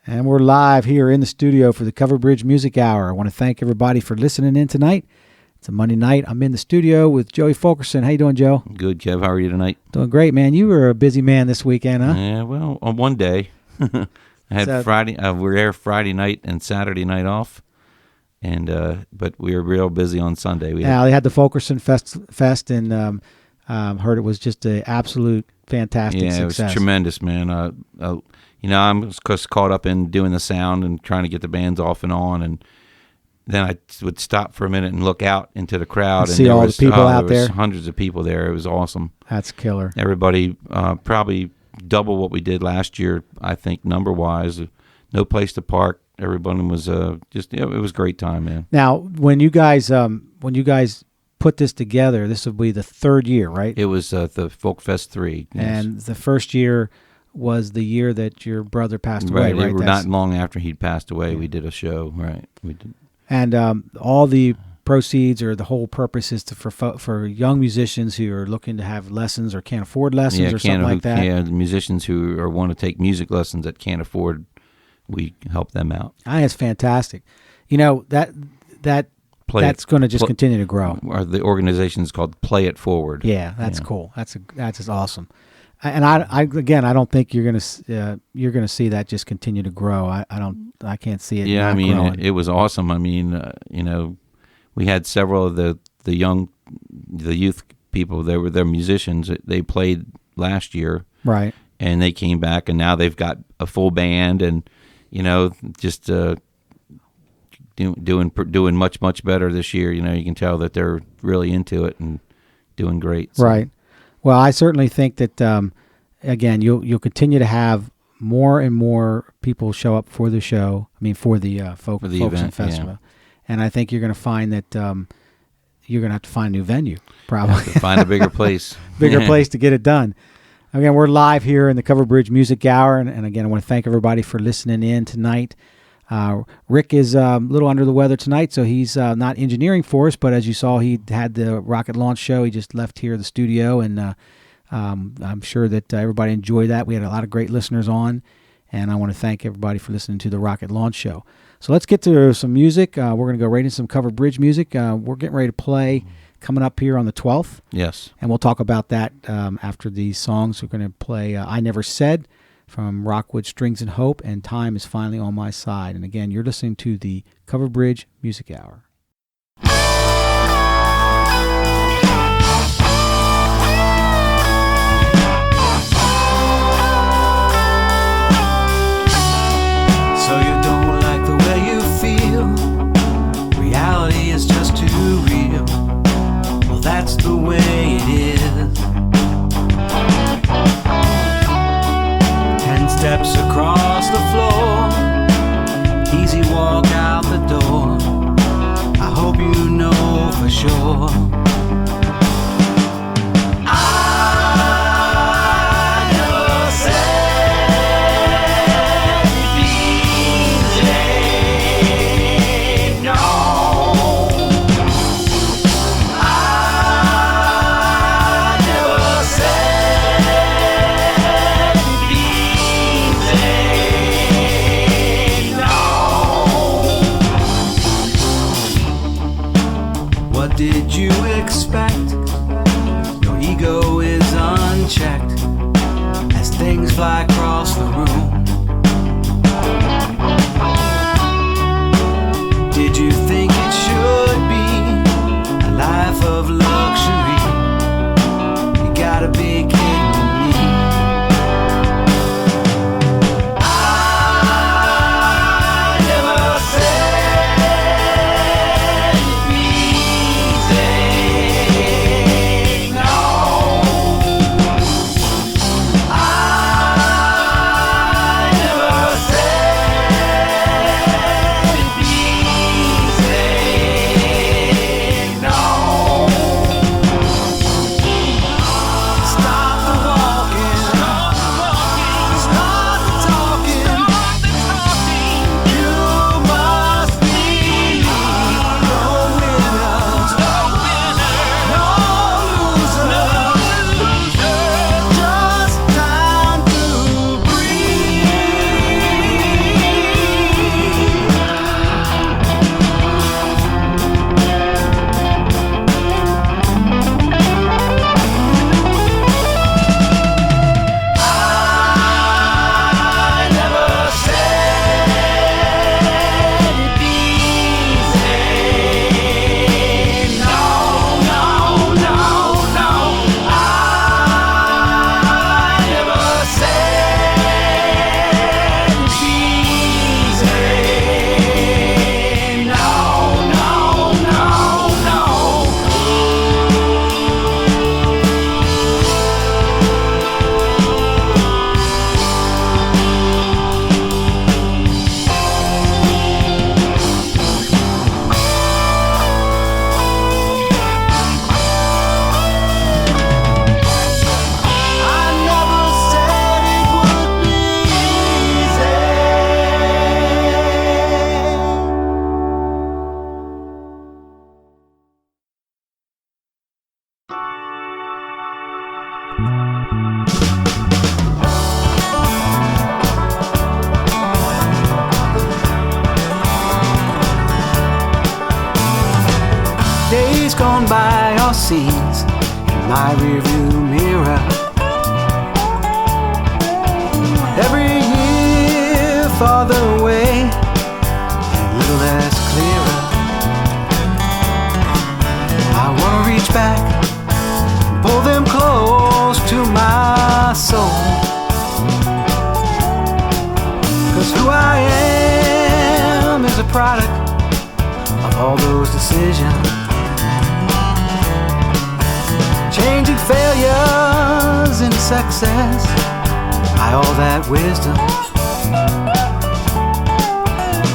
And we're live here in the studio for the Cover Bridge Music Hour. I want to thank everybody for listening in tonight. It's a Monday night. I'm in the studio with Joey Fulkerson. How you doing, Joe? Good, Kev. How are you tonight? Doing great, man. You were a busy man this weekend, huh? Yeah, well, on one day. I had Friday. We were there Friday night and Saturday night off, and but we were real busy on Sunday. They had the Fulkerson Fest, and heard it was just an absolute fantastic success. Yeah, it was tremendous, man. I'm just caught up in doing the sound and trying to get the bands off and on, and then I would stop for a minute and look out into the crowd and see all the people out there. Hundreds of people there. It was awesome. That's killer. Everybody probably double what we did last year, I think, number-wise. No place to park. Everyone was it was a great time, man. Now, when you guys put this together, this will be the third year, right? It was the Folk Fest 3. Yes. And the first year was the year that your brother passed away, right? Right. Not long after he'd passed away, yeah. We did a show, right? We did. And all the proceeds or the whole purpose is for young musicians who are looking to have lessons or can't afford lessons or something like that. Yeah, the musicians who want to take music lessons that can't afford, we help them out. That's fantastic. You know, that's going to just continue to grow. Or the organization is called Play It Forward. Yeah, that's cool. That's just awesome. And I don't think you're gonna see that just continue to grow. I can't see it. Yeah, growing. It was awesome. We had several of the youth people. They're musicians. They played last year, right? And they came back, and now they've got a full band, and just doing much better this year. You can tell that they're really into it and doing great. So. Right. Well, I certainly think that, again, you'll continue to have more and more people show up for the show. For the Folkestone Festival. Yeah. And I think you're going to find that you're going to have to find a new venue, probably. Have to find a bigger place. Place to get it done. Again, we're live here in the Cover Bridge Music Hour. And again, I want to thank everybody for listening in tonight. Rick is a little under the weather tonight, so he's not engineering for us, but as you saw, he had the rocket launch show. He just left here the studio, and I'm sure that everybody enjoyed that. We had a lot of great listeners on, and I want to thank everybody for listening to the rocket launch show. So let's get to some music. We're going to go right into some Cover Bridge music. We're getting ready to play coming up here on the 12th. Yes. And we'll talk about that after these songs. We're going to play I Never Said from Rockwood Strings and Hope, and Time Is Finally on My Side. And again, you're listening to the Cover Bridge Music Hour. So you don't like the way you feel, reality is just too real, well that's the way it is. Steps across the floor, easy walk out the door, I hope you know for sure. I never said easy, no. I never said did you lost scenes in my rearview mirror. Every year farther away and a little less clearer. I wanna reach back and pull them close to my soul. 'Cause who I am is a product of all those decisions. Changing failures into success by all that wisdom.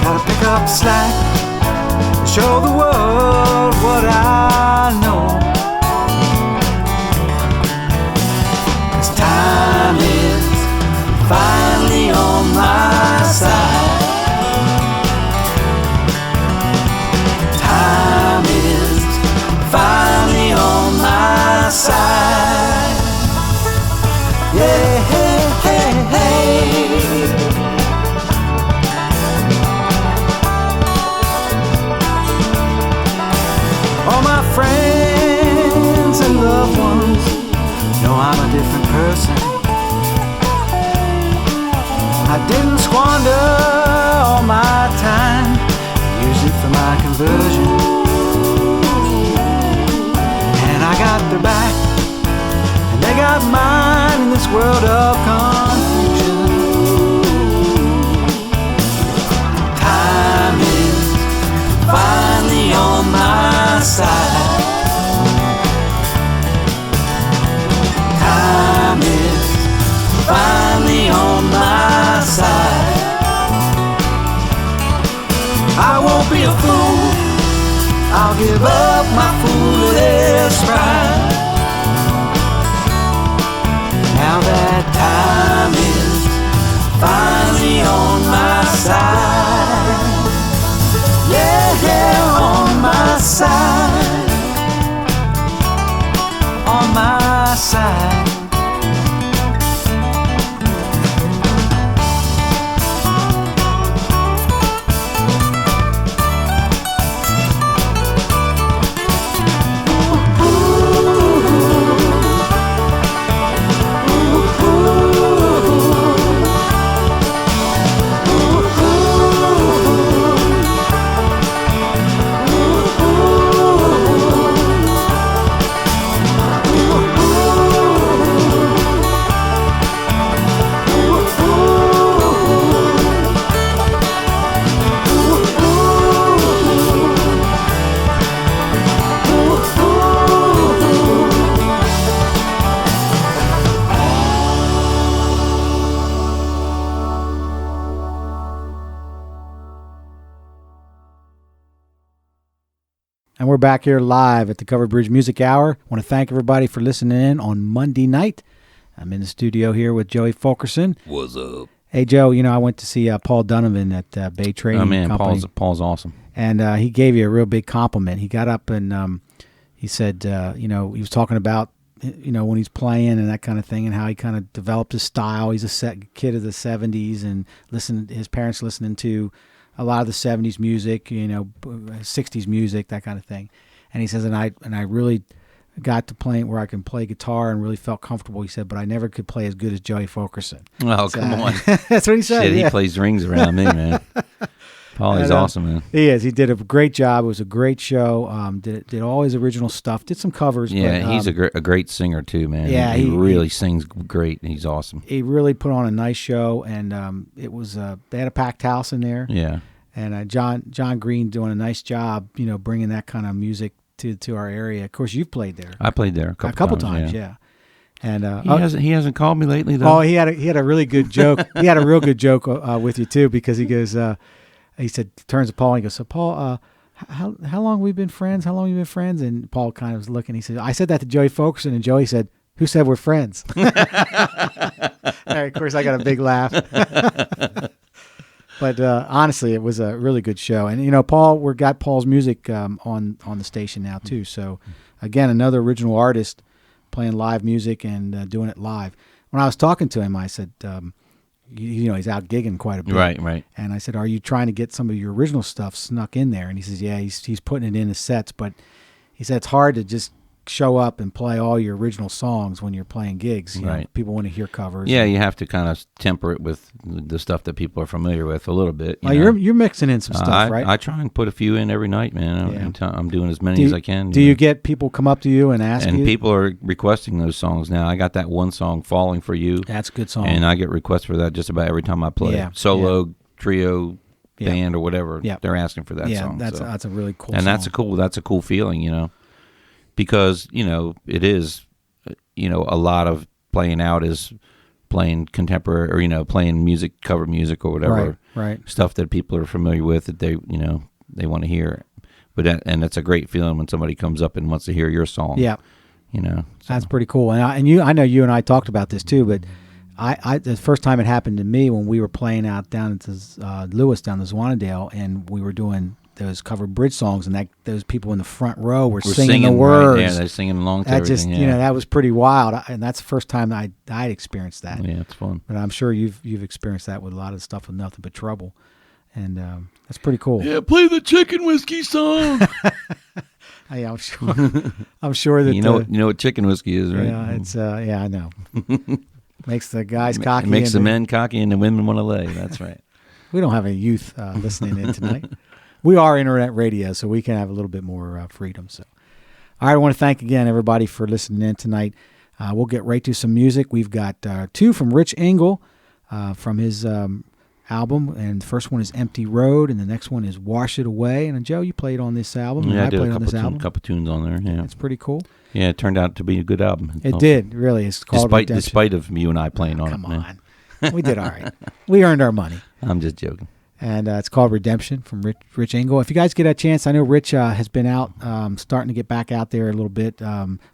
Gotta pick up the slack and show the world what I know. 'Cause time is finally on my side. Time is finally on my side. Yeah, hey, hey, hey. All my friends and loved ones know I'm a different person. I didn't squander all my time, used it for my conversion. And I got their back, and they got mine in this world of confusion. Time is finally on my side. Time is finally on my side. I won't be a fool, I'll give up my foolish pride. Now that time is finally on my side. Yeah, yeah, on my side. On my side. And we're back here live at the Covered Bridge Music Hour. I want to thank everybody for listening in on Monday night. I'm in the studio here with Joey Fulkerson. What's up? Hey, Joe, I went to see Paul Donovan at Bay Trading Company. Paul's awesome. And he gave you a real big compliment. He got up and he said, he was talking about, when he's playing and that kind of thing and how he kind of developed his style. He's a kid of the 70s and his parents listening to a lot of the 70s music, 60s music, that kind of thing. And he says, and I really got to point where I can play guitar and really felt comfortable. He said, but I never could play as good as Joey Fulkerson. Oh, so, come on. That's what he said. Shit, he plays rings around me, man. Paulie's awesome, man. He is. He did a great job. It was a great show. Did all his original stuff. Did some covers. Yeah, but, he's a great singer too, man. Yeah, he really sings great. He's awesome. He really put on a nice show, and it was they had a packed house in there. Yeah, and John Green doing a nice job, bringing that kind of music to our area. Of course, you've played there. I played there a couple times. Yeah. And he hasn't called me lately though. Oh, he had a really good joke. He had a real good joke with you too, because he goes. He said, turns to Paul and he goes, so Paul, how long have we been friends? How long have you been friends? And Paul kind of was looking. He said, I said that to Joey Fulkerson, and Joey said, who said we're friends? And of course, I got a big laugh. But honestly, it was a really good show. And, we got Paul's music on the station now too. So again, another original artist playing live music and doing it live. When I was talking to him, I said, he's out gigging quite a bit. Right. And I said, are you trying to get some of your original stuff snuck in there? And he says, yeah, he's putting it in his sets, but he said it's hard to just show up and play all your original songs when you're playing gigs. You know, Right. people want to hear covers. Yeah, you have to kind of temper it with the stuff that people are familiar with a little bit. Well, know. you're mixing in some stuff, right? I try and put a few in every night, man. Yeah. I'm doing as many as I can. Do you get people come up to you and ask And you? people are requesting those songs now. I got that one song, "Falling for You," That's a good song. and I get requests for that just about every time I play. Yeah, Solo, trio, Yeah. band, or whatever. Yeah. They're asking for that yeah, song. that's so. a really cool And song. that's a cool feeling, because it is, a lot of playing out is playing contemporary, or playing music, cover music, or whatever, Right. stuff that people are familiar with that they they want to hear. And it's a great feeling when somebody comes up and wants to hear your song. Yeah. So. That's pretty cool. And I know you and I talked about this too, but I the first time it happened to me when we were playing out down at Lewis, down the Zwanadale, and we were doing those covered bridge songs, and those people in the front row were singing the words. Right, yeah, they're singing along to That everything. just that was pretty wild, and that's the first time I'd experienced that. Yeah, it's fun. But I'm sure you've experienced that with a lot of stuff with Nothing But Trouble, and that's pretty cool. Yeah, play the chicken whiskey song. Yeah, I'm sure. I'm sure that you know what chicken whiskey is, right? Yeah, it's I know. Makes the guys cocky. It makes and the men cocky and the women want to lay. That's right. We don't have any youth listening in tonight. We are internet radio, so we can have a little bit more freedom. So, all right, I want to thank again everybody for listening in tonight. We'll get right to some music. We've got two from Rich Engel from his album, and the first one is Empty Road, and the next one is Wash It Away. And Joe, you played on this album. Yeah, I did played a on this album. couple tunes on there. Yeah, It's pretty cool. yeah, it turned out to be a good album. It did, really. It's called Redemption. Despite of you and I playing on Come it. man. on. We did all right. We earned our money. I'm just joking. And it's called Redemption from Rich Engel. If you guys get a chance, I know Rich has been out, starting to get back out there a little bit,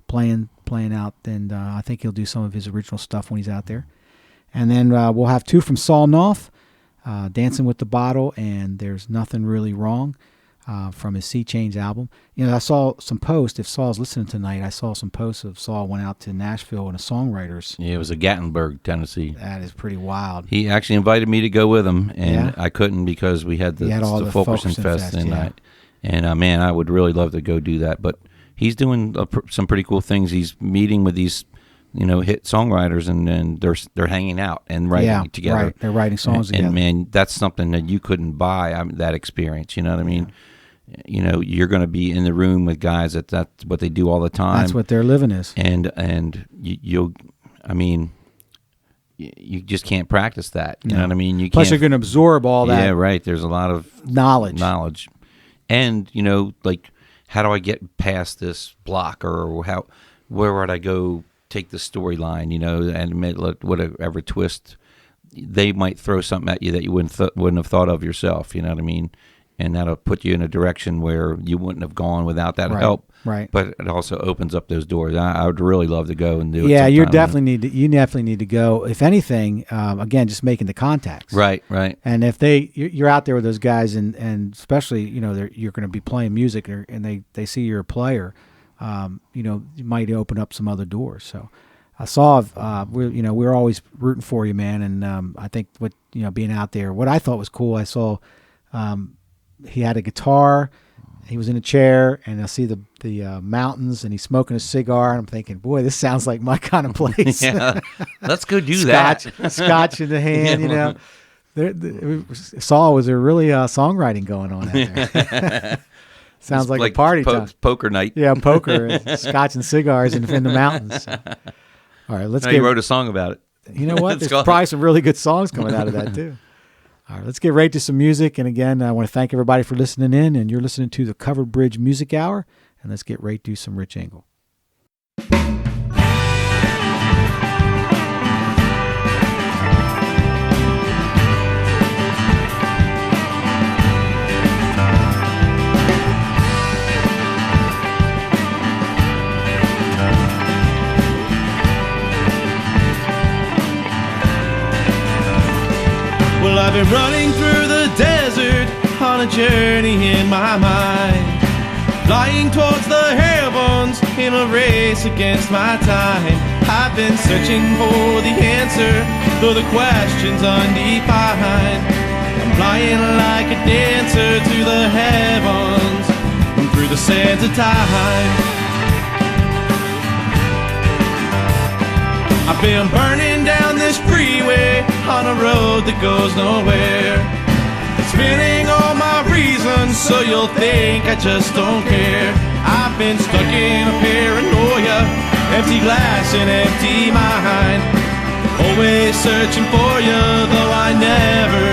playing out, and I think he'll do some of his original stuff when he's out there. And then we'll have two from Saul Knopf, Dancing with the Bottle, and There's Nothing Really Wrong, from his Sea Change album. I saw some posts, if Saul's listening tonight, I saw some posts of Saul went out to Nashville and a songwriters. Yeah, it was a Gatlinburg, Tennessee. That is pretty wild. He actually invited me to go with him, and Yeah? I couldn't because we had the Fulkerson Fulkerson Fest, Fest, yeah. and man, I would really love to go do that. But he's doing some pretty cool things. He's meeting with these, hit songwriters, and they're hanging out and writing together. Right. They're writing songs together. And man, that's something that you couldn't buy. That experience, you know what I mean? You're going to be in the room with guys that's what they do all the time. That's what their living is. And you just can't practice that. You know what I mean? You Plus, can't, you're going to absorb all that. Yeah, right. There's a lot of knowledge. And like, how do I get past this block, or where would I go? Take the storyline, and whatever twist they might throw something at you that you wouldn't have thought of yourself. You know what I mean? And that'll put you in a direction where you wouldn't have gone without that help. Right. But it also opens up those doors. I would really love to go and do it. Yeah, you sometime. definitely need to go. If anything, again, just making the contacts. Right. And if you're out there with those guys, and especially you're going to be playing music, and they see you're a player, you might open up some other doors. So I saw we're always rooting for you, man. And I think being out there, what I thought was cool, I saw. He had a guitar, he was in a chair, and I see the mountains, and he's smoking a cigar, and I'm thinking, boy, this sounds like my kind of place. Yeah, let's go do that. Scotch in the hand, Saul, was there really songwriting going on out there? Sounds like a party time. Poker night. Yeah, poker, and scotch and cigars in the mountains. So. All right, He wrote a song about it. You know what? There's probably some really good songs coming out of that, too. All right, let's get right to some music. And again, I want to thank everybody for listening in. And you're listening to the Covered Bridge Music Hour. And let's get right to some Rich Engel. Well, I've been running through the desert on a journey in my mind, flying towards the heavens in a race against my time. I've been searching for the answer, for the questions undefined. I'm flying like a dancer to the heavens and through the sands of time. I've been burning down this freeway on a road that goes nowhere, spinning all my reasons so you'll think I just don't care. I've been stuck in a paranoia, empty glass and empty mind, always searching for you, though I never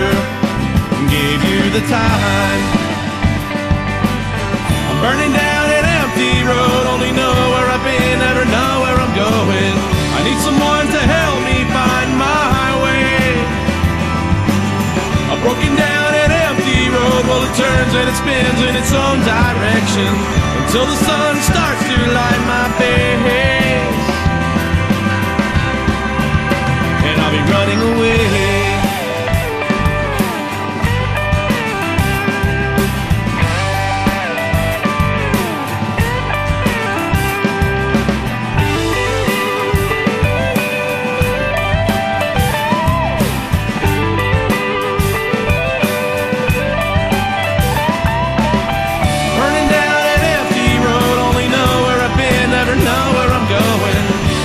gave you the time. I'm burning down an empty road, only know where I've been, never know where I'm going. I need someone to help me find my way. A broken down and empty road, well it turns and it spins in its own direction until the sun starts to light my face, and I'll be running away.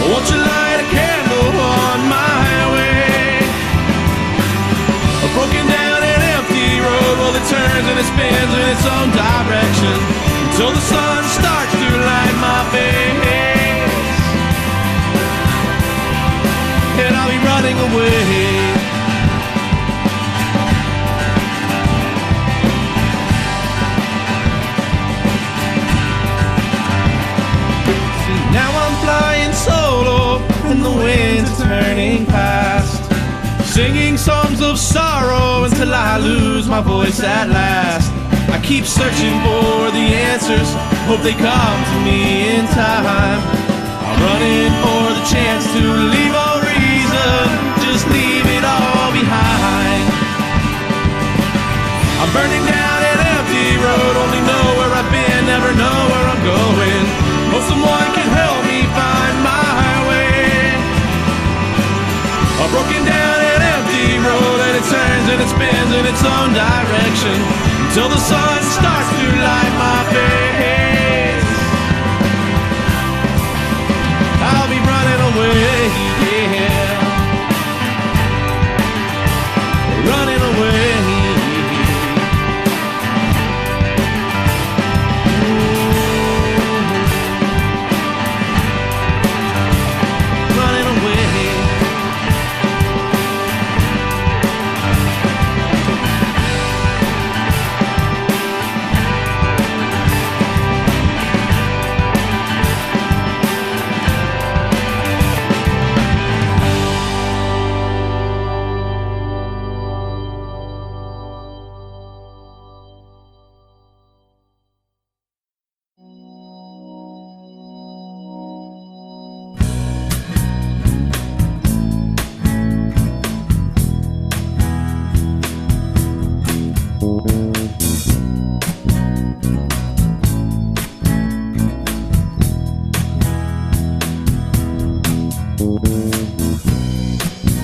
Won't you light a candle on my way? A broken down and empty road, well it turns and it spins in its own direction until the sun starts to light my face, and I'll be running away. Now I'm flying solo and the winds are turning fast, singing songs of sorrow until I lose my voice at last. I keep searching for the answers, hope they come to me in time. I'm running for the chance to leave all reason, just leave it all behind. I'm burning down an empty road, only know where I've been, never know where I'm going. Hope someone can help me find my way. A broken down and empty road, and it turns and it spins in its own direction until the sun starts to light my face. I'll be running away, yeah, running away.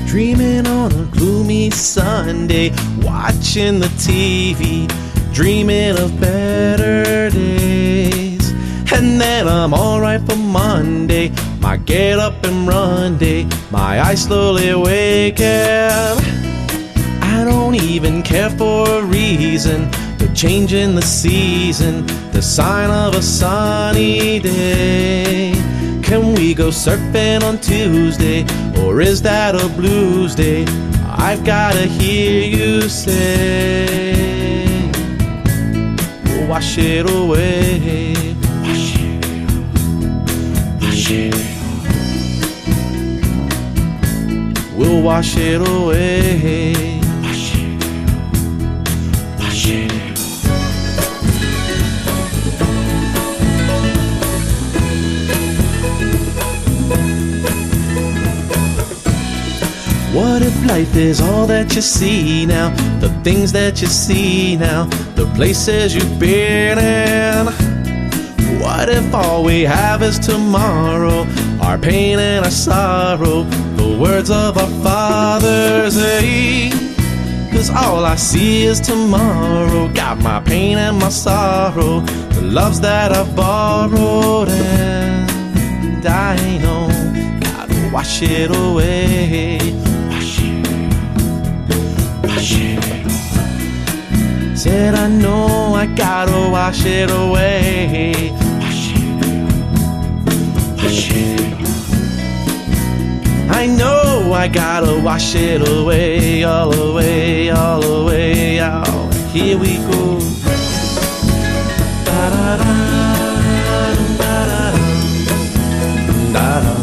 Dreaming on a gloomy Sunday, watching the TV, dreaming of better days. And then I'm alright for Monday, my get up and run day, my eyes slowly waking. I don't even care for a reason, the change in the season, the sign of a sunny day. Can we go surfing on Tuesday, or is that a blues day? I've gotta hear you say, we'll wash it away, wash it, wash it. We'll wash it away, wash it, wash it. What if life is all that you see now, the things that you see now, the places you've been in? What if all we have is tomorrow, our pain and our sorrow, the words of our fathers, eh? 'Cause all I see is tomorrow, got my pain and my sorrow, the loves that I've borrowed, and I know gotta wash it away. Wash it, wash it. Said I know I gotta wash it away. Wash it, wash it. I know I gotta wash it away, all away, all away, all. Here we go. Da da da da da da da.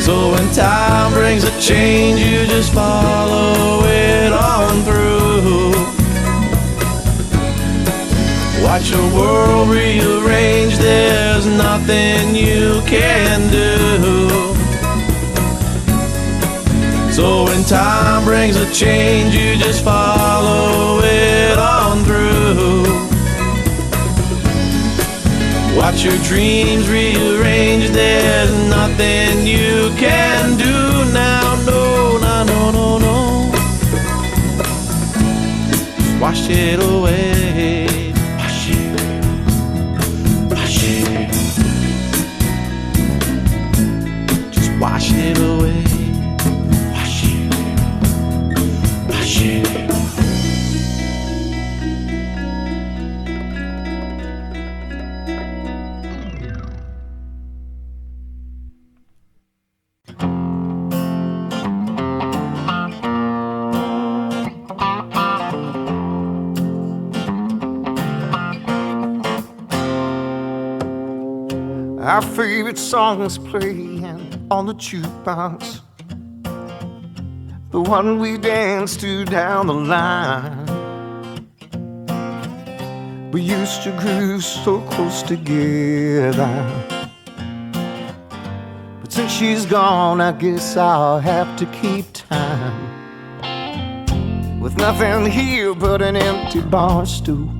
So when time brings a change, you just follow it on through. Watch your world rearrange, there's nothing you can do. So when time brings a change, you just follow it on through. Watch your dreams rearrange, there's nothing you can do now. No, no, no, no, no. Just wash it away. Wash it, wash it. Just wash it away. Wash it, wash it. Our favorite songs playing on the jukebox, the one we danced to down the line. We used to groove so close together, but since she's gone, I guess I'll have to keep time. With nothing here but an empty bar stool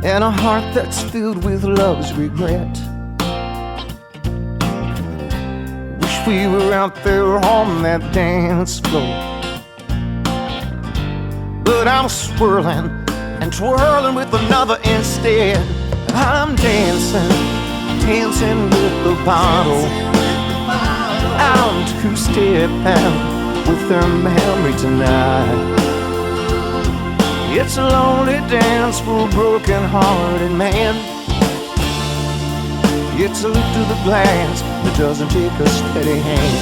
and a heart that's filled with love's regret. Wish we were out there on that dance floor, but I'm swirling and twirling with another instead. I'm dancing, dancing with the bottle. I'm two-stepping with her memory tonight. It's a lonely dance for a broken-hearted man. It's a lift of the glass that doesn't take a steady hand.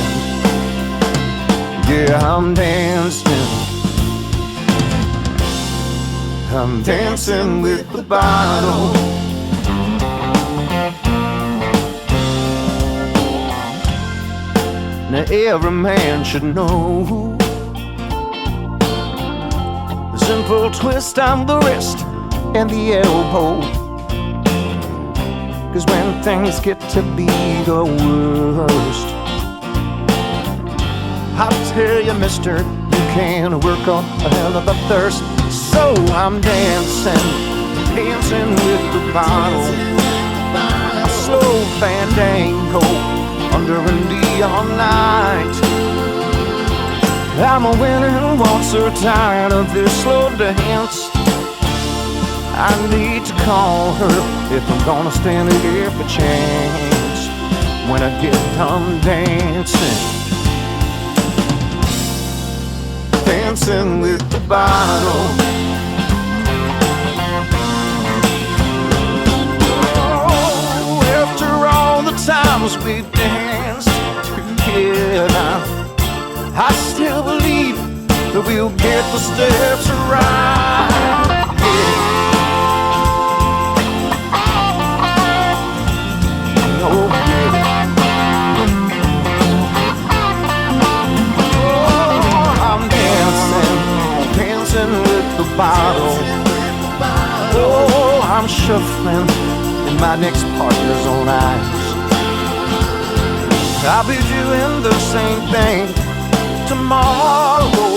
Yeah, I'm dancing. I'm dancing with the bottle. Now every man should know the simple twist on the wrist and the elbow. 'Cause when things get to be the worst, I'll tell you, mister, you can work up a hell of a thirst. So I'm dancing, dancing with the bottle. A slow fandango under a neon light. I'm a winning waltzer, tired of this slow dance. I need to call her if I'm gonna stand here for chance. When I get done dancing, dancing with the bottle. Oh, after all the times we danced together, I still believe that we'll get the steps right. Yeah. Oh, yeah. Oh, I'm dancing, dancing with the bottle. Oh, I'm shuffling in my next partner's own eyes. I'll be doing the same thing tomorrow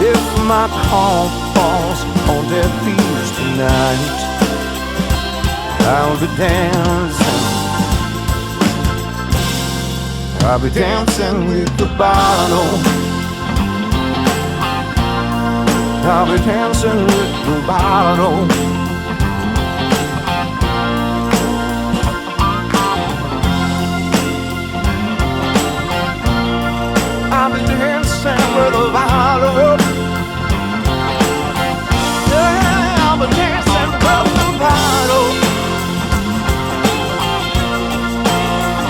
if my call falls on deaf ears tonight. I'll be dancing, I'll be dancing with the bottle. I'll be dancing with the bottle. I'll be dancing with the bottle. Yeah, I'll be dancing with the bottle.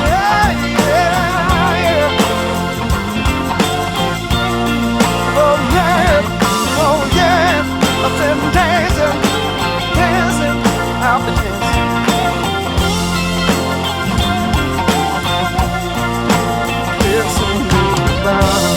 Yeah, yeah, yeah. Oh yeah, oh yeah. I've been dancing, dancing. I'll be dancing. Dancing with the bottle.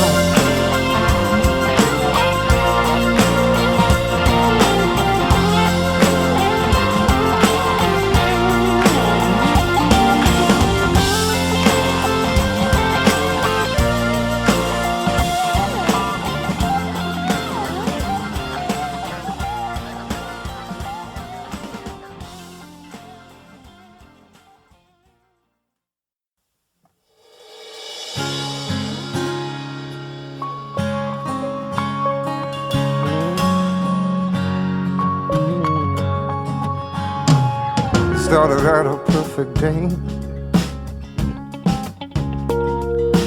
Started out a perfect day.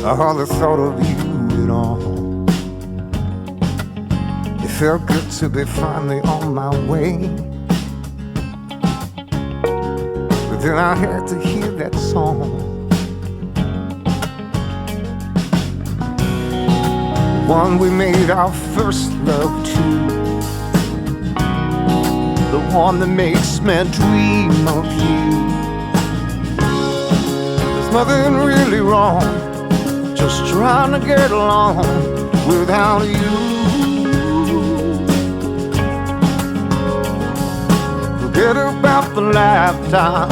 I hardly thought of you at all. It felt good to be finally on my way. But then I had to hear that song. The one we made our first love to. The one that makes me dream of you. There's nothing really wrong, just trying to get along without you. Forget about the lifetime,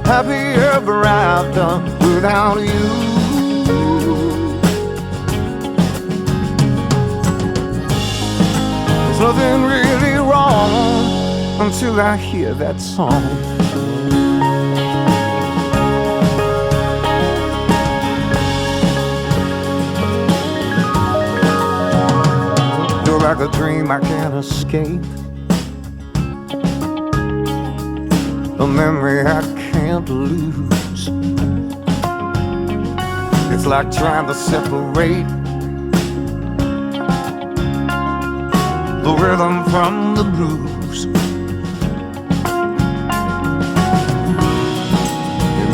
happy ever after without you. There's nothing really wrong until I hear that song. You're like a dream I can't escape, a memory I can't lose. It's like trying to separate the rhythm from the blues.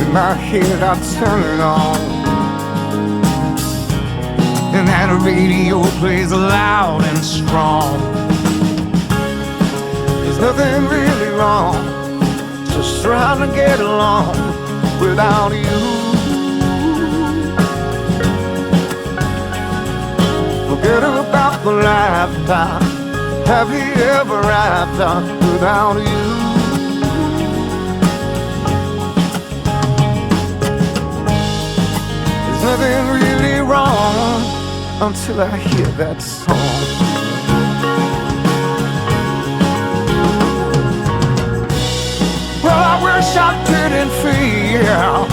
In my head I turn it on, and that radio plays loud and strong. There's nothing really wrong, just trying to get along without you. Forget about the lifetime, happy ever after without you. There's nothing really wrong until I hear that song. Well, I wish I didn't feel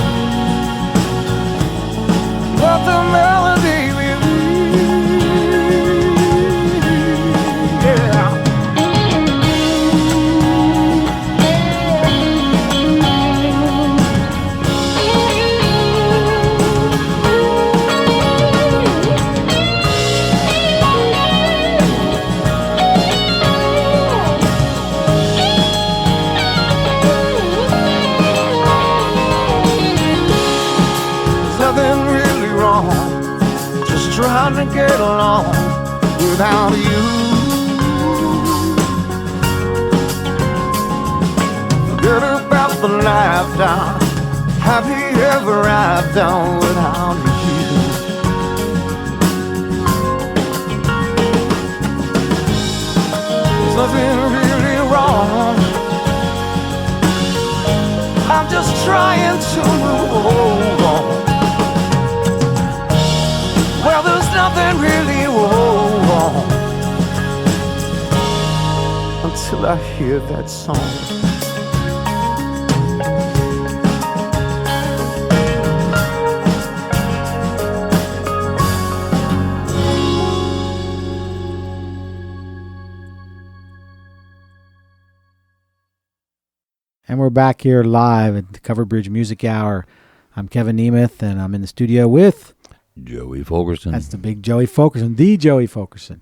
but the melody with you. Yeah. Trying to get along without you. Forget about the lifetime, happy ever after without you. There's nothing really wrong, I'm just trying to move on. Well, there's nothing really wrong until I hear that song. And we're back here live at the Covered Bridge Music Hour. I'm Kevin Nemeth, and I'm in the studio with Joey Fulkerson. That's the big Joey Fulkerson, the Joey Fulkerson.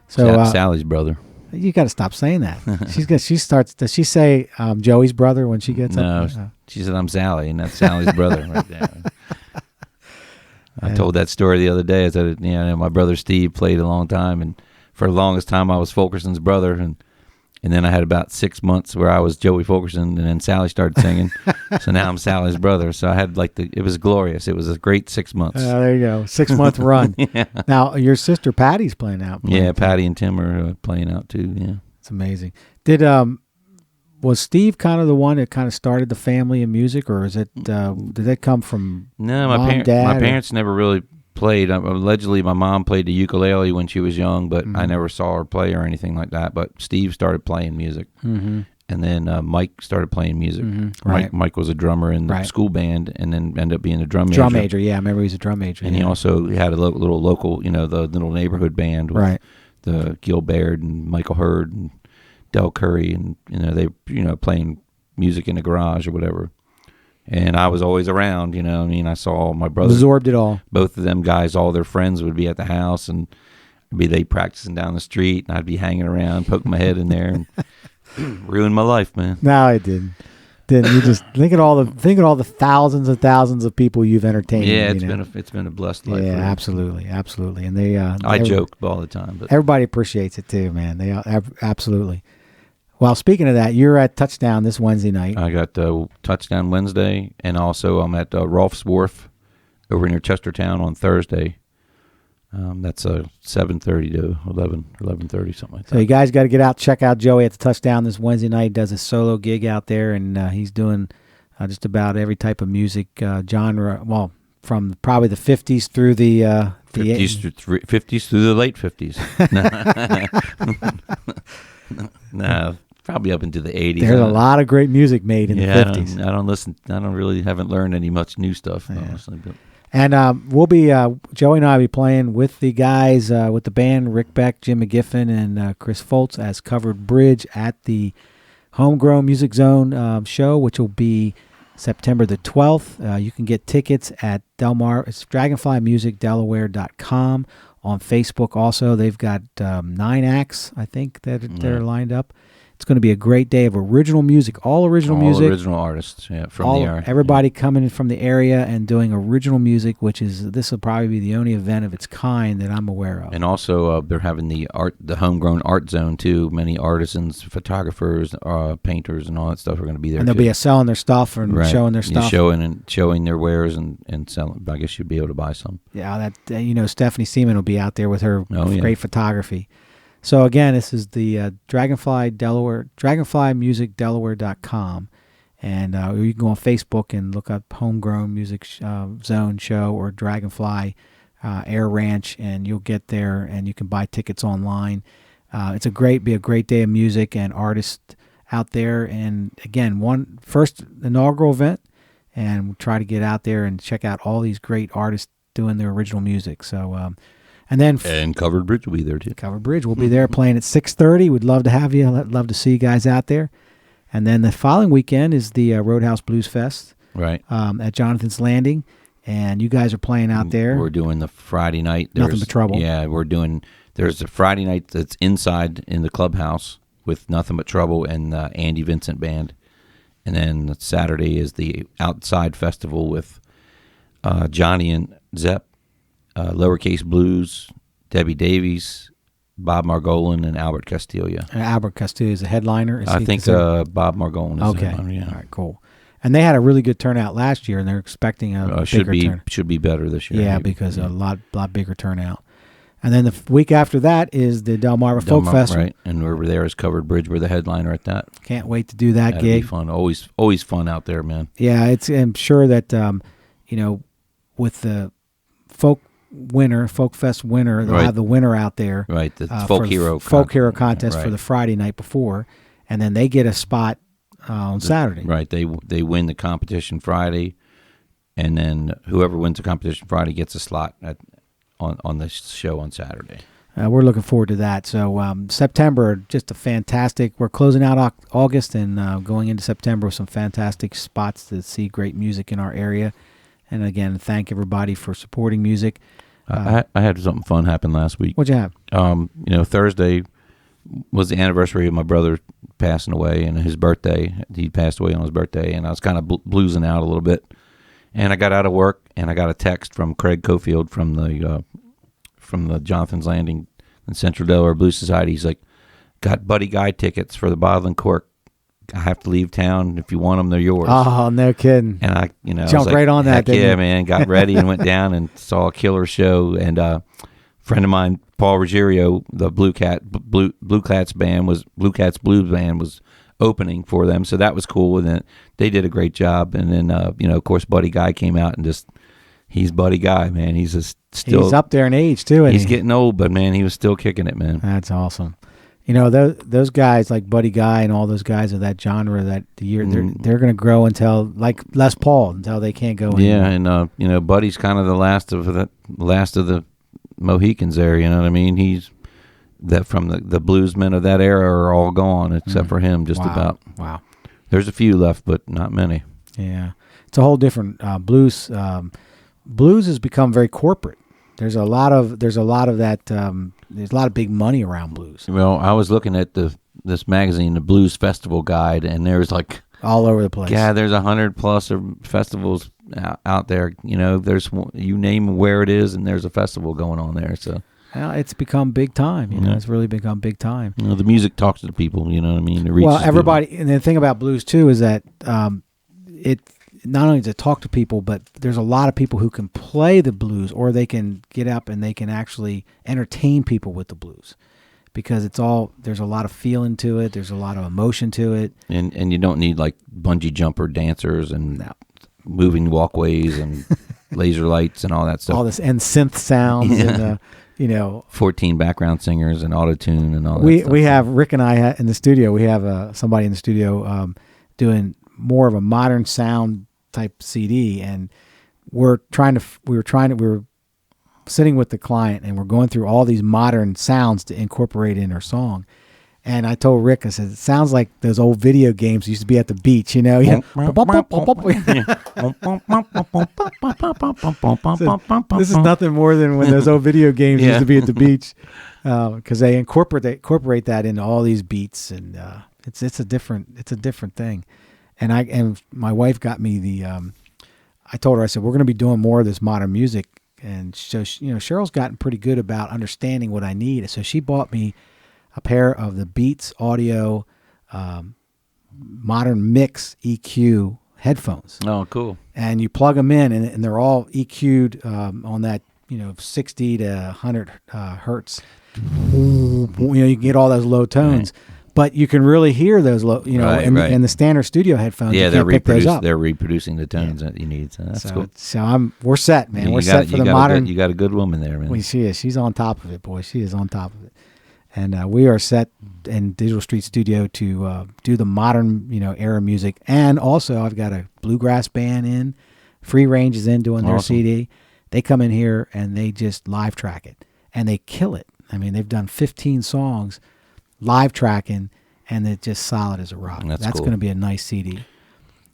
So Sally's brother. You got to stop saying that. Does she say Joey's brother when she gets up? No, she said I'm Sally, and that's Sally's brother right there. I told that story the other day. I said, my brother Steve played a long time, and for the longest time I was Fulkerson's brother, and then I had about 6 months where I was Joey Fulkerson, and then Sally started singing. So now I'm Sally's brother. So I had it was glorious. It was a great 6 months. There you go, 6-month run. Yeah. Now your sister Patty's playing out. Yeah, Patty and Tim are playing out too. Yeah, it's amazing. Was Steve kind of the one that kind of started the family in music, or is it did that come from my parents never really played. Allegedly, my mom played the ukulele when she was young, but I never saw her play or anything like that. But Steve started playing music, and then Mike started playing music. Right. Mike was a drummer in the school band, and then ended up being a drum major. Drum major, yeah. I remember he was a drum major. And he also had a little local, the little neighborhood band with the Gil Baird and Michael Hurd and Del Curry, and they playing music in the garage or whatever. And I was always around, I saw my brothers. Absorbed it all. Both of them guys, all their friends would be at the house, and they practicing down the street, and I'd be hanging around, poking my head in there, and ruined my life, man. No, it didn't. You just think at all the thousands and thousands of people you've entertained. Yeah, it's been a blessed life. Yeah, absolutely. And they I joke all the time, but everybody appreciates it too, man. They absolutely. Well, speaking of that, you're at Touchdown this Wednesday night. I got Touchdown Wednesday, and also I'm at Rolf's Wharf over near Chestertown on Thursday. That's 7:30 to 11:30, something like that. So you guys got to get out, check out Joey at the Touchdown this Wednesday night. He does a solo gig out there, and he's doing just about every type of music genre. Well, from probably the 50s through the 50s through the late 50s. No, probably up into the 80s. There's a lot of great music made in the 50s. I don't listen. I don't really haven't learned any much new stuff, honestly. But. And we'll be Joey and I will be playing with the guys with the band Rick Beck, Jim McGiffin, and Chris Foltz as Covered Bridge at the Homegrown Music Zone show, which will be September the 12th. You can get tickets at Delmarva. It's DragonflyMusicDelaware.com. On Facebook also, they've got 9 acts, I think, that are lined up. It's going to be a great day of original music, all original music. All original artists, from the area. Everybody coming in from the area and doing original music, this will probably be the only event of its kind that I'm aware of. And also, they're having the Homegrown Art Zone, too. Many artisans, photographers, painters, and all that stuff are going to be there, and they'll be selling their stuff and showing their stuff. Showing their wares and selling. I guess you'll be able to buy some. Yeah, Stephanie Seaman will be out there with her great photography. So again, this is the DragonflyMusicDelaware.com, and you can go on Facebook and look up Homegrown Music Zone Show or Dragonfly Air Ranch, and you'll get there, and you can buy tickets online. It's be a great day of music and artists out there, and again, first inaugural event, and we'll try to get out there and check out all these great artists doing their original music. So. And Covered Bridge will be there, too. Covered Bridge will be there playing at 6:30. We'd love to have you. I'd love to see you guys out there. And then the following weekend is the Roadhouse Blues Fest at Jonathan's Landing. And you guys are playing out there. We're doing the Friday night. Nothing But Trouble. Yeah, there's a Friday night that's inside in the clubhouse with Nothing But Trouble and the Andy Vincent Band. And then Saturday is the outside festival with Johnny and Zepp. Lowercase Blues, Debbie Davies, Bob Margolin, and Albert Castilla. And Albert Castilla is a headliner? I think Bob Margolin is a headliner, yeah. All right, cool. And they had a really good turnout last year, and they're expecting a bigger turnout. Should be better this year. Yeah, because a lot bigger turnout. And then the week after that is the Delmarva Folk Festival. Right, and we're there as Covered Bridge. We're the headliner at that. Can't wait to do that That'd gig. Be fun. Always fun out there, man. Yeah, I'm sure that, with the Folk Fest winner, they'll have the winner out there. Right, the Folk Hero contest for the Friday night before, and then they get a spot on Saturday. Right, they win the competition Friday, and then whoever wins the competition Friday gets a slot on the show on Saturday. we're looking forward to that. So September, just a fantastic. We're closing out August and going into September with some fantastic spots to see great music in our area. And again, thank everybody for supporting music. I had something fun happen last week. What'd you have? Thursday was the anniversary of my brother passing away, and his birthday. He passed away on his birthday, and I was kind of bluesing out a little bit. And I got out of work, and I got a text from Craig Cofield from the Jonathan's Landing and Central Delaware Blues Society. He's like, got Buddy Guy tickets for the Bottle and Cork. I have to leave town. If you want them, they're yours. Oh, no kidding. And I, jumped I was like, right on that. Heck Didn't yeah, you? man. Got ready and went down and saw a killer show. And a friend of mine, Paul Ruggiero, the Blue Cats Blues band was opening for them. So that was cool. And then they did a great job. And then, of course, Buddy Guy came out and he's Buddy Guy, man. He's up there in age too. He's getting old, but man, he was still kicking it, man. That's awesome. Those guys like Buddy Guy and all those guys of that genre that the year they're going to grow until like Les Paul until they can't go anymore. Yeah, and Buddy's kind of the last of the Mohicans there. You know what I mean? He's that from the bluesmen of that era are all gone except for him, just about. Wow. There's a few left, but not many. Yeah, it's a whole different blues. Blues has become very corporate. There's a lot of that. There's a lot of big money around blues. Well, I was looking at this magazine, the Blues Festival Guide, and there's like all over the place. Yeah, there's 100+ of festivals out there. There's you name where it is, and there's a festival going on there. So it's become big time. It's really become big time. The music talks to the people. You know what I mean? It reaches well, everybody, people. And the thing about blues too is that it not only does it talk to people, but there's a lot of people who can play the blues, or they can get up and they can actually entertain people with the blues, because there's a lot of feeling to it. There's a lot of emotion to it. And you don't need like bungee jumper dancers and moving walkways and laser lights and all that stuff. All this and synth sounds and 14 background singers and auto-tune and all that stuff. We have Rick and I in the studio. We have somebody in the studio doing more of a modern sound type CD, and we were sitting with the client and we're going through all these modern sounds to incorporate in our song. And I told Rick, I said, it sounds like those old video games used to be at the beach, So this is nothing more than when those old video games used to be at the beach, because they incorporate that into all these beats, and it's a different thing. And my wife got me I told her, I said, we're going to be doing more of this modern music. And so, Cheryl's gotten pretty good about understanding what I need. So she bought me a pair of the Beats Audio Modern Mix EQ headphones. Oh, cool. And you plug them in, and they're all EQ'd on that, 60 to 100 hertz. You can get all those low tones. Right. But you can really hear those low, in the standard studio headphones. Yeah, they're reproducing the tones that you need. So that's cool. So we're set, man. We're set for the modern. You got a good woman there, man. Well, she is. She's on top of it, boy. She is on top of it. And we are set in Digital Street Studio to do the modern, era music. And also, I've got a bluegrass band in. Free Range is in doing their CD. They come in here and they just live track it, and they kill it. I mean, they've done 15 songs. Live tracking, and it's just solid as a rock. That's cool. Going to be a nice CD.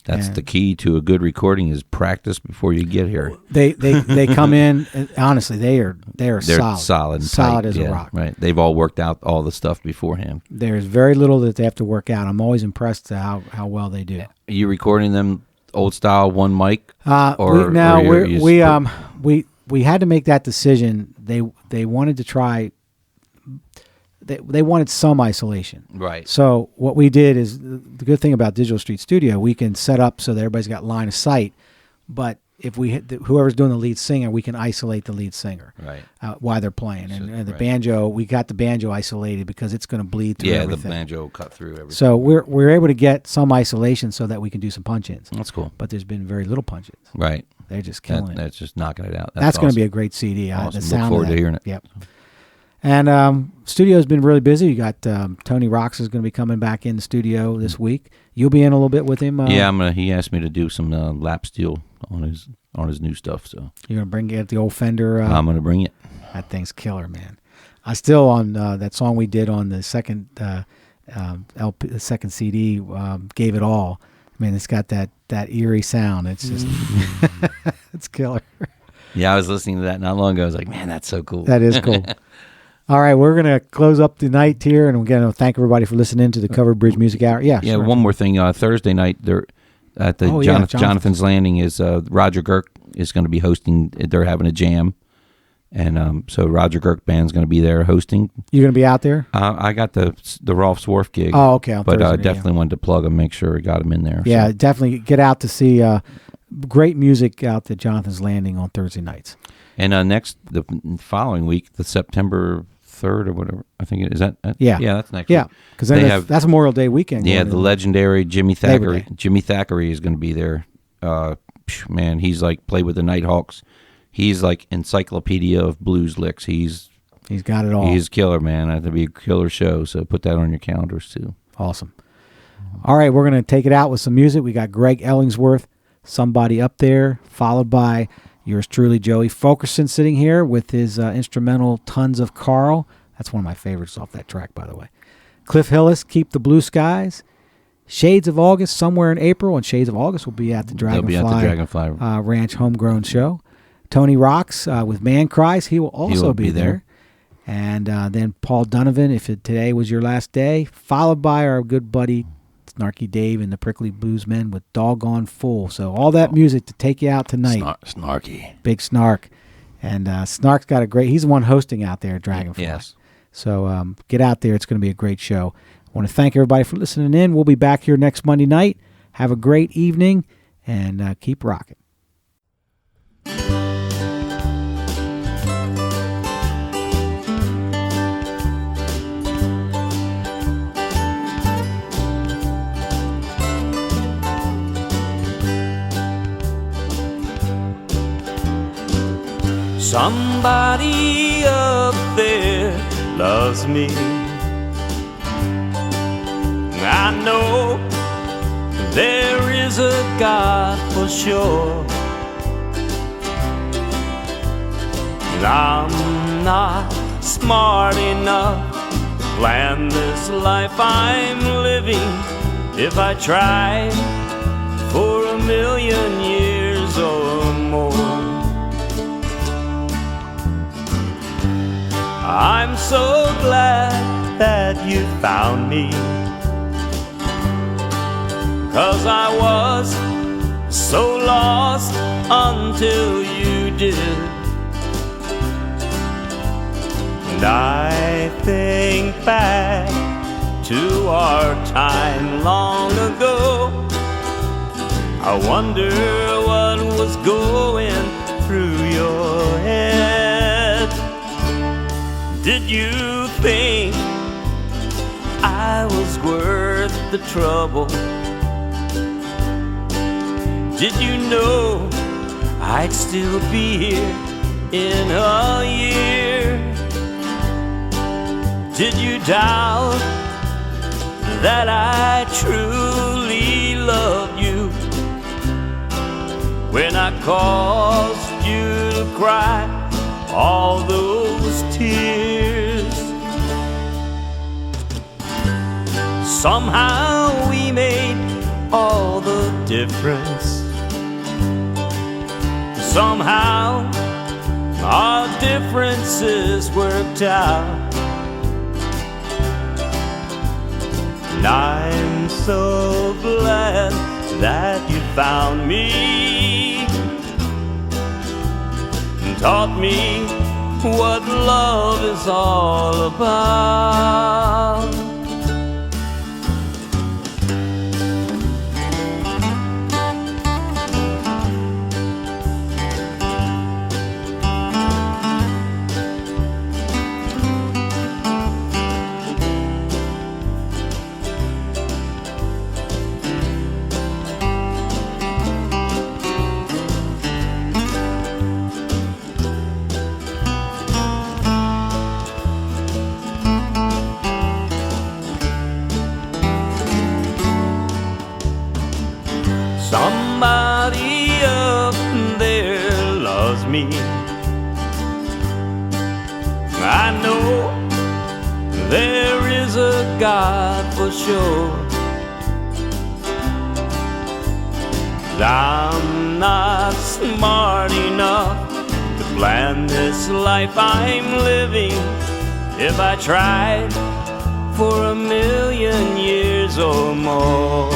That's the key to a good recording is practice before you get here. They come in, and honestly, they're solid as a rock. Right. They've all worked out all the stuff beforehand. There's very little that they have to work out. I'm always impressed at how well they do. Are you recording them old style one mic? We had to make that decision. They wanted to try. They wanted some isolation. Right. So what we did is, the good thing about Digital Street Studio, we can set up so that everybody's got line of sight. But if whoever's doing the lead singer, we can isolate the lead singer while they're playing. And the banjo, we got the banjo isolated because it's going to bleed through everything. Yeah, the banjo will cut through everything. So we're able to get some isolation so that we can do some punch-ins. That's cool. But there's been very little punch-ins. Right. They're just killing it. That's just knocking it out. That's going to be a great CD. Awesome. The sound Look forward to hearing it. Yep. And studio's been really busy. You got Tony Rocks is going to be coming back in the studio this week. You'll be in a little bit with him. He asked me to do some lap steel on his new stuff. So you're going to get the old Fender. I'm going to bring it. That thing's killer, man. I still on that song we did on the second LP, the second CD, Gave It All. I mean, it's got that eerie sound. It's just it's killer. Yeah, I was listening to that not long ago. I was like, man, that's so cool. That is cool. All right, we're gonna close up the night here, and again, thank everybody for listening to the Covered Bridge Music Hour. Yeah, yeah. sure. One more thing. Thursday night, there at the Jonathan's Landing is Roger Girk is going to be hosting. They're having a jam, and so Roger Girk Band's going to be there hosting. You gonna be out there? I got the Rolf's Wharf gig. Oh, okay. On but Thursday, definitely wanted to plug them, make sure we got them in there. Yeah, so. definitely get out to see great music out at Jonathan's Landing on Thursday nights. And the following week, the September 3rd or whatever, I think it is. That yeah, that's next week. Because that's Memorial Day weekend. Yeah, the legendary Jimmy Thackeray. Jimmy Thackeray is going to be there. Man, he's like played with the Nighthawks. He's like encyclopedia of blues licks. He's got it all. He's killer, man. That'll be a killer show. So put that on your calendars too. Awesome. All right, we're going to take it out with some music. We got Greg Ellingsworth, Somebody Up There, followed by yours truly, Joey Fulkerson, sitting here with his instrumental Tons of Carl. That's one of my favorites off that track, by the way. Cliff Hillis, Keep the Blue Skies. Shades of August, somewhere in April, and Shades of August will be at the Dragonfly Ranch Homegrown Show. Tony Rocks with Man Cries, he will also be there. And then Paul Donovan, If Today Was Your Last Day, followed by our good buddy Snarky Dave and the Prickly Bluesmen with Doggone Fool. So all that music to take you out tonight. Snarky. Big Snark. And Snark's got he's the one hosting out there at Dragonfly. Yes. So get out there. It's going to be a great show. I want to thank everybody for listening in. We'll be back here next Monday night. Have a great evening and keep rocking. Somebody up there loves me. I know there is a God for sure. I'm not smart enough to plan this life I'm living. If I tried for 1,000,000 years or more, I'm so glad that you found me, 'cause I was so lost until you did. And I think back to our time long ago. I wonder what was going through your head. Did you think I was worth the trouble? Did you know I'd still be here in a year? Did you doubt that I truly love you when I caused you to cry all those tears? Somehow we made all the difference. Somehow our differences worked out. And I'm so glad that you found me and taught me what love is all about. Somebody up there loves me. I know there is a God for sure. I'm not smart enough to plan this life I'm living. If I tried for 1,000,000 years or more,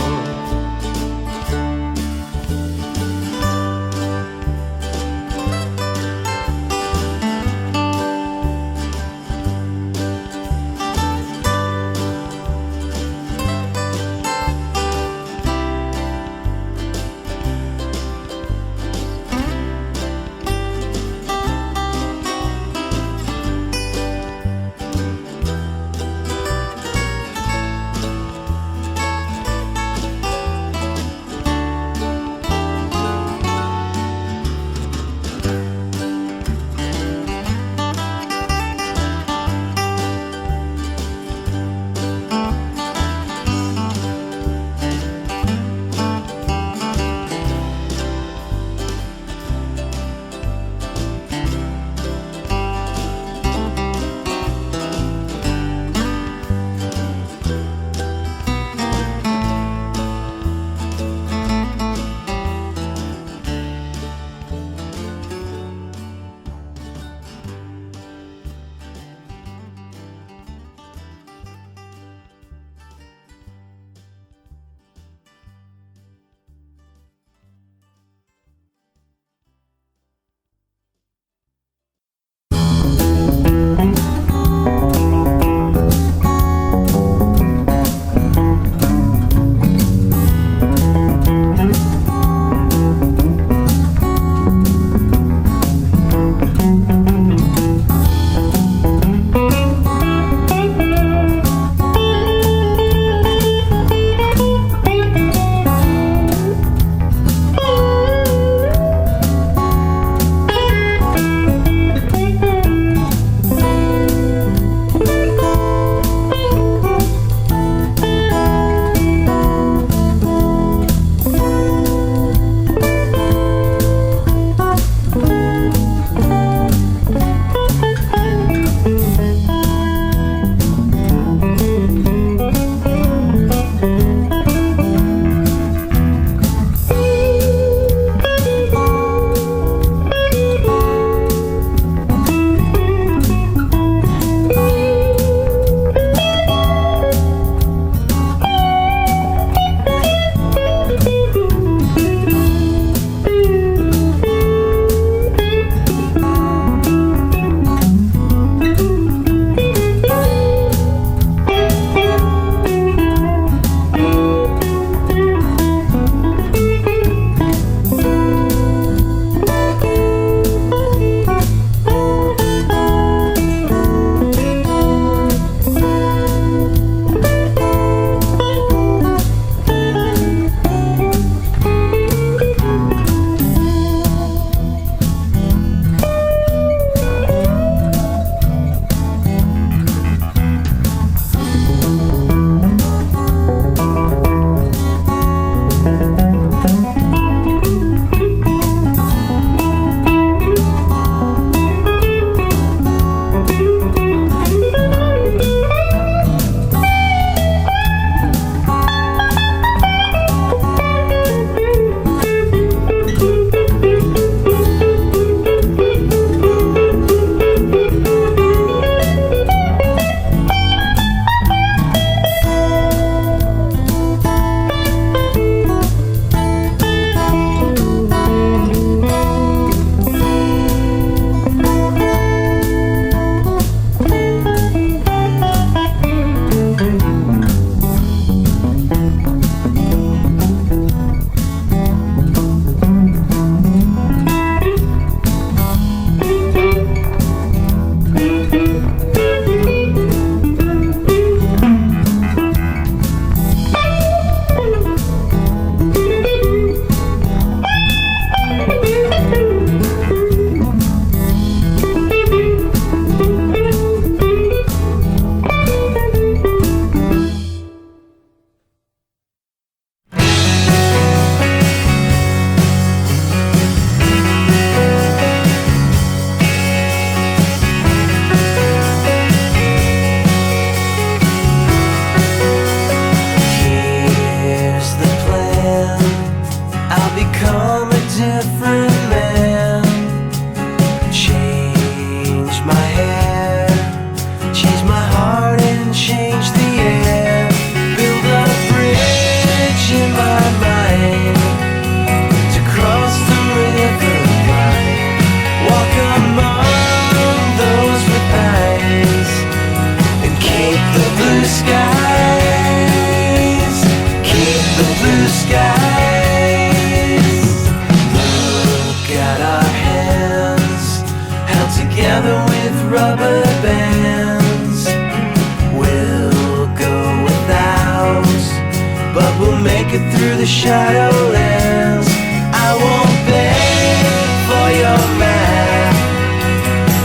the Shadowlands. I won't beg for your map,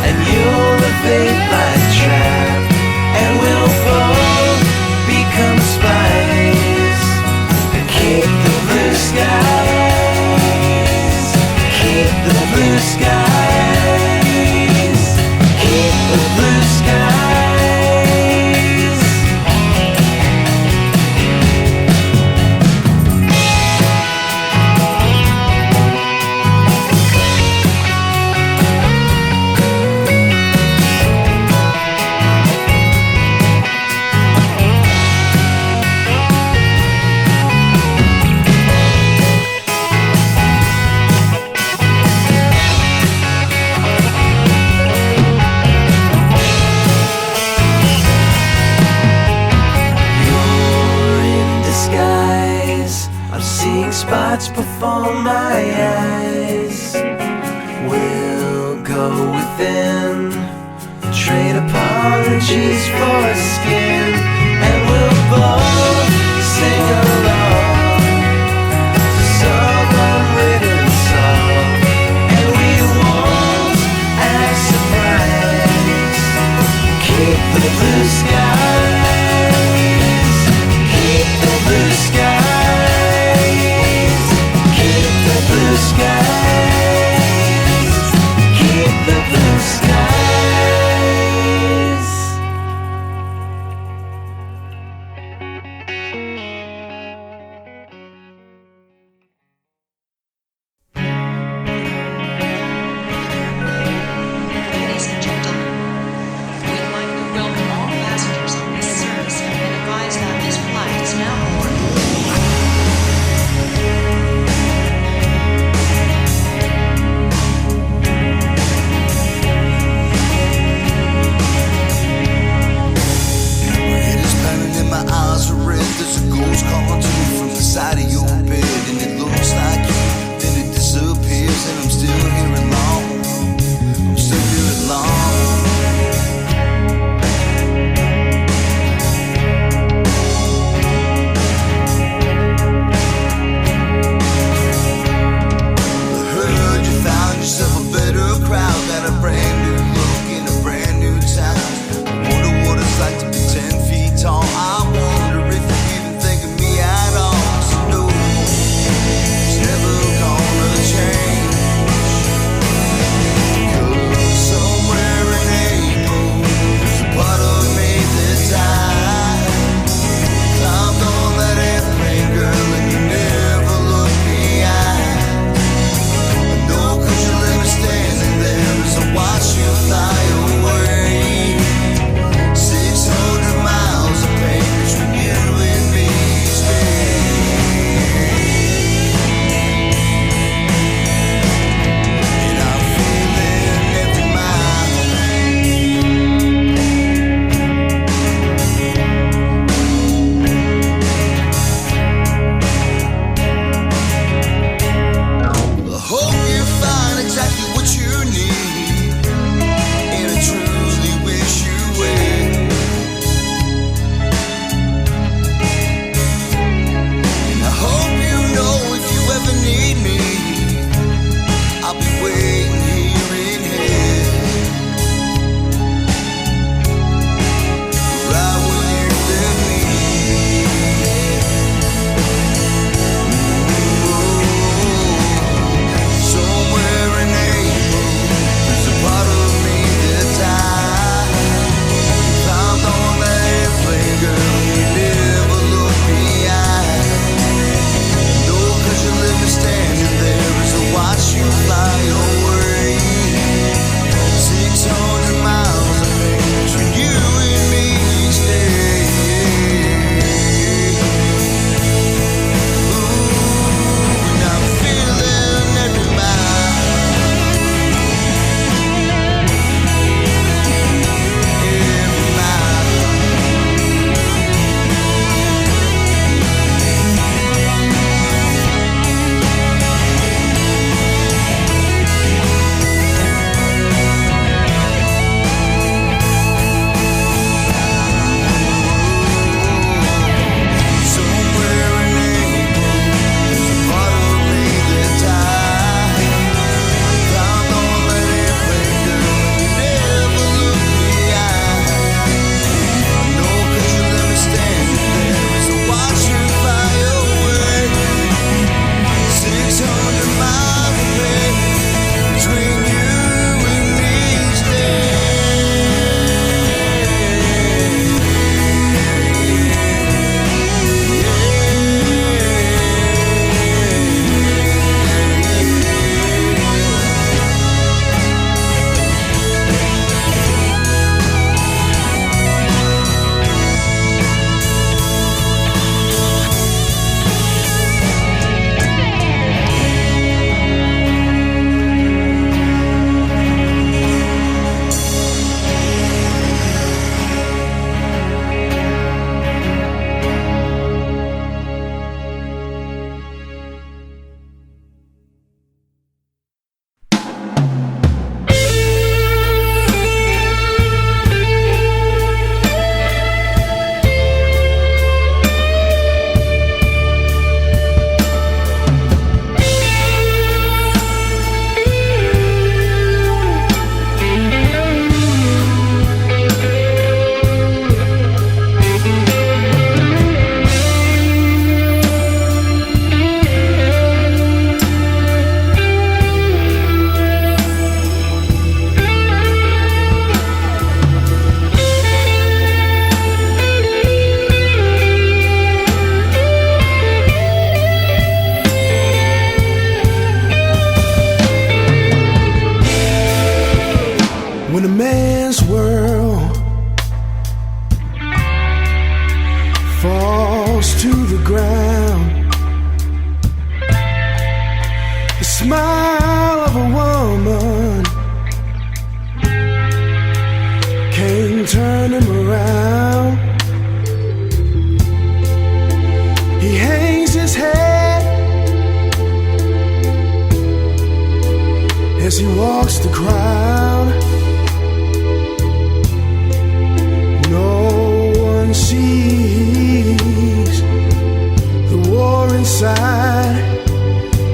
and you'll evade my trap, and we'll both become spies and keep the blue skies, keep the blue skies, keep the blue skies. Spots before my eyes. We'll go within, trade apologies for skin, and we'll both sing along to some unwritten song, and we won't act surprised. Keep the blue skies, keep the blue skies. Blue skies, keep the blue skies. man's world falls to the ground. The smile of a woman can't turn him around. He hangs his head as he walks the crowd. No one sees the war inside.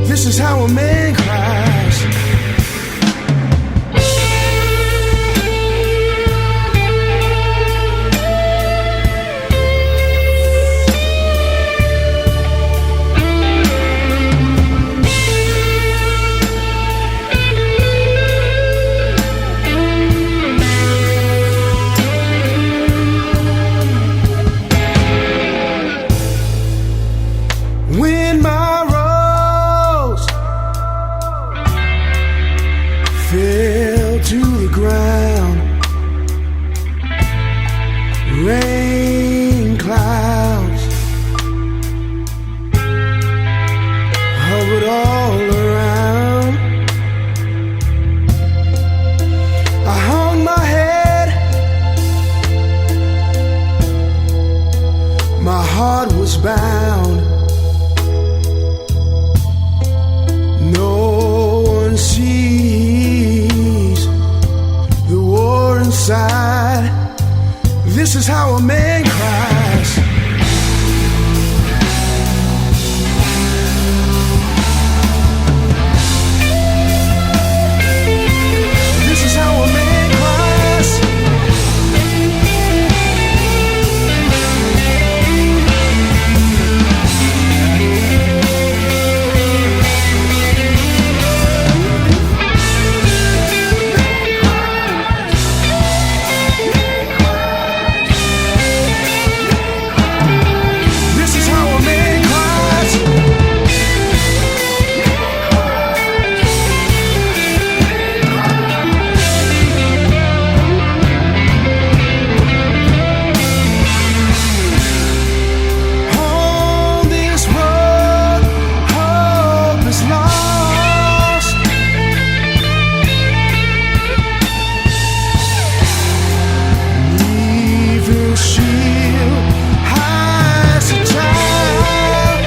This is how a man cries. When my rose fell to the ground, rain clouds hovered all around. I hung my head, my heart was bound. No one sees the war inside. This is how a man cries. This is how a man cries. This is how a man cries. On this road, hope is lost. Evil shield hides a child.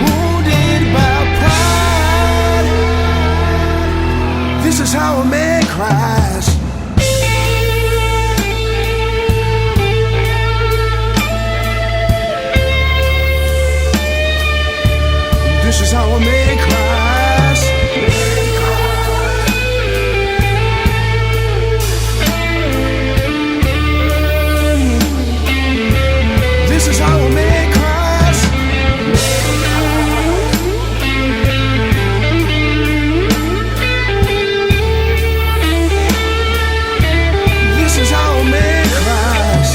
Wounded by pride. This is how a man cries. This is how a man cries. This is how a man cries. This is how a man cries.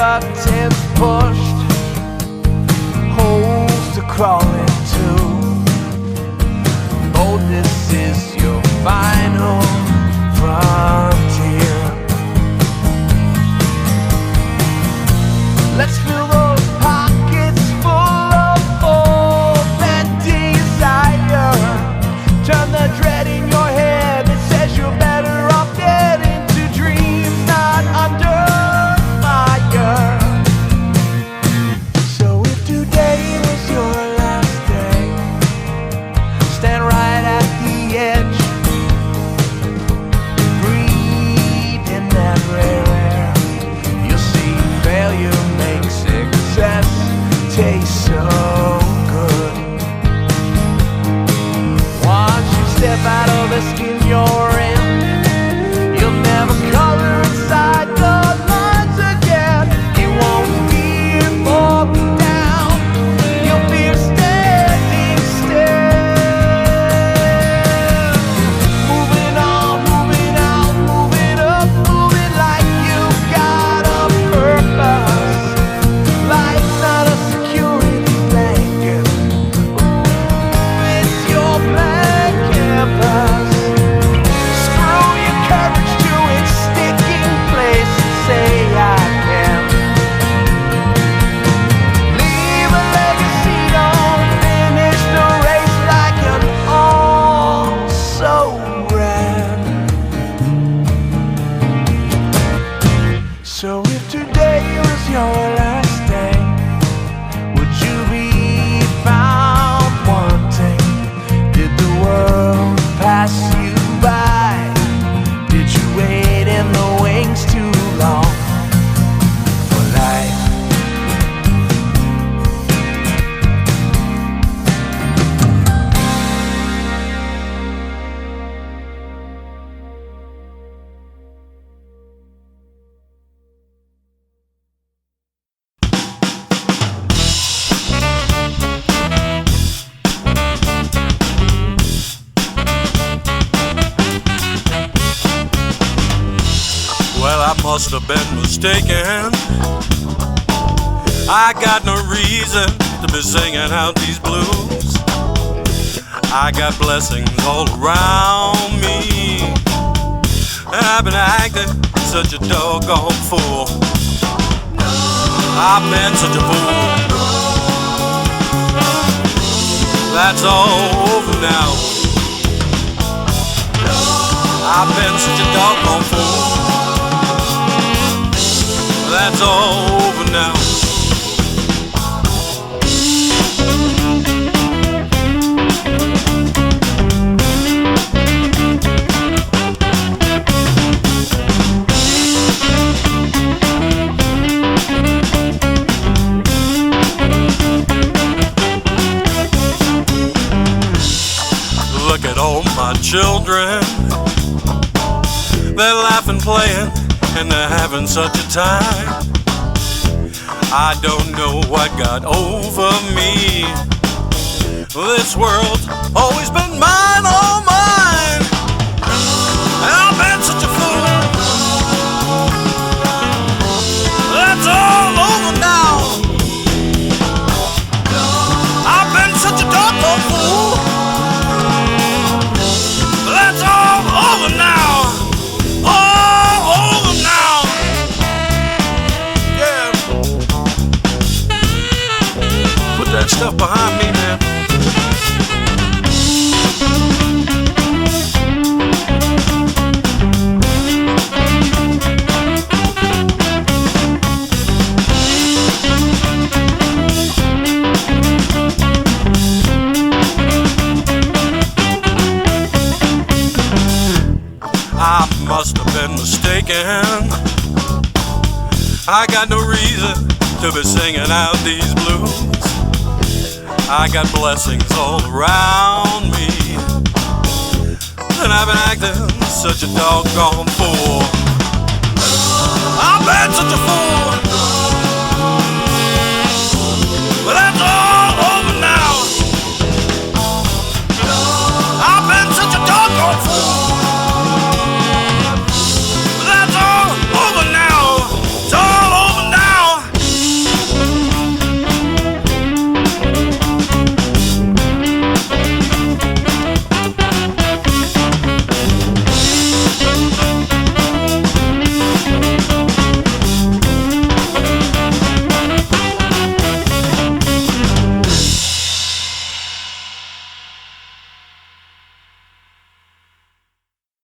buttons pushed, holes to crawl into. Oh, this is your final frontier. Let's fill those pockets full of hope and desire. Turn the dread in your head that says you're better off dead into dreams not under fire. So if today was your last day, stand right at the edge, breathe in that rare air. You'll see failure makes success taste so good. Once you step out of the skin you're in, you'll never color inside the lines again. You won't fear falling down, you'll fear standing still. Moving on, moving out, moving up, moving like you got a purpose. Life's not a security blanket. Ooh, it's your blank canvas. Screw your courage to its sticking place and say I can. Leave a legacy, don't finish the race like an also ran. So if today was your last day, would you be found wanting? Did the world pass you by? Did you wait in the wings too long for life? Well, I must have been mistaken. I got no reason to be singing out these blues. I got blessings all around me, and I've been acting such a doggone fool. I've been such a fool. That's all over now. I've been such a doggone fool. That's all over now. Look at all my children. They're laughing, playing, and they're having such a time. I don't know what got over me. This world's always been mine, all mine. And I've been such a fool. That's all over now. I've been such a doggone fool. That's all over now. All over now. Yeah. Put that stuff behind me, man. I must have been mistaken. I got no reason to be singing out these blues. I got blessings all around me, and I've been acting such a doggone fool.